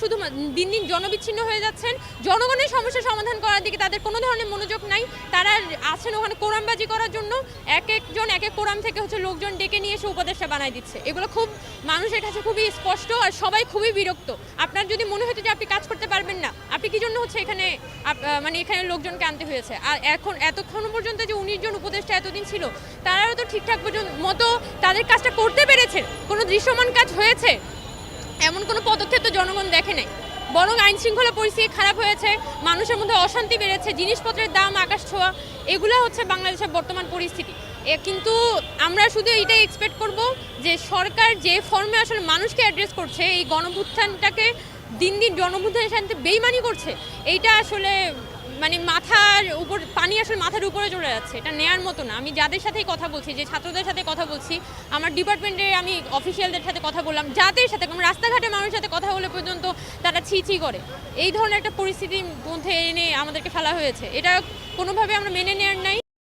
শুধু দিন দিন জনবিচ্ছিন্ন হয়ে যাচ্ছেন। জনগণের সমস্যা সমাধান করার দিকে তাদের কোনো ধরনের মনোযোগ নাই। তারা আছেন ওখানে কোরামবাজি করার জন্য, এক একজন এক এক কোরাম থেকে লোকজন ডেকে নিয়ে এসে উপদেষ্টা বানায় দিচ্ছে। এগুলো খুব মানুষের কাছে খুবই স্পষ্ট, আর সবাই খুবই বিরক্ত। আপনার যদি মনে হতো যে আপনি কাজ করতে পারবেন না, আপনি কি জন্য এখানে এখানে লোকজনকে আনতে হয়েছে? আর এখন এতক্ষণ পর্যন্ত যে 19 জন উপদেষ্টা এতদিন ছিল, তারাও তো ঠিকঠাক মতো তাদের কাজটা করতে পেরেছে। কোনো দৃশ্যমান কাজ হয়েছে এমন কোনো পদক্ষেপ তো জনগণ দেখে নাই, বরং আইন শৃঙ্খলা পরিস্থিতি খারাপ হয়েছে, মানুষের মধ্যে অশান্তি বেড়েছে, জিনিসপত্রের দাম আকাশ ছোঁয়া। এগুলো বাংলাদেশের বর্তমান পরিস্থিতি। কিন্তু আমরা শুধু এইটাই এক্সপেক্ট করব যে সরকার যে ফর্মে মানুষকে অ্যাড্রেস করছে, এই গণভুত্থানটাকে দিন দিন জনভুত্থানের সাথে বেইমানি করছে, এইটা মাথার উপর পানি মাথার উপরে চলে যাচ্ছে। এটা নেয়ার মতো না। আমি যাদের সাথেই কথা বলছি, যে ছাত্রদের সাথে কথা বলছি, আমার ডিপার্টমেন্টে আমি অফিসিয়ালদের সাথে কথা বললাম, যাদের সাথে রাস্তাঘাটে মানুষের সাথে কথা বলে পর্যন্ত তারা ছি করে। এই ধরনের একটা পরিস্থিতির মধ্যে এনে আমাদেরকে ফেলা হয়েছে, এটা কোনোভাবে আমরা মেনে নেওয়ার নাই।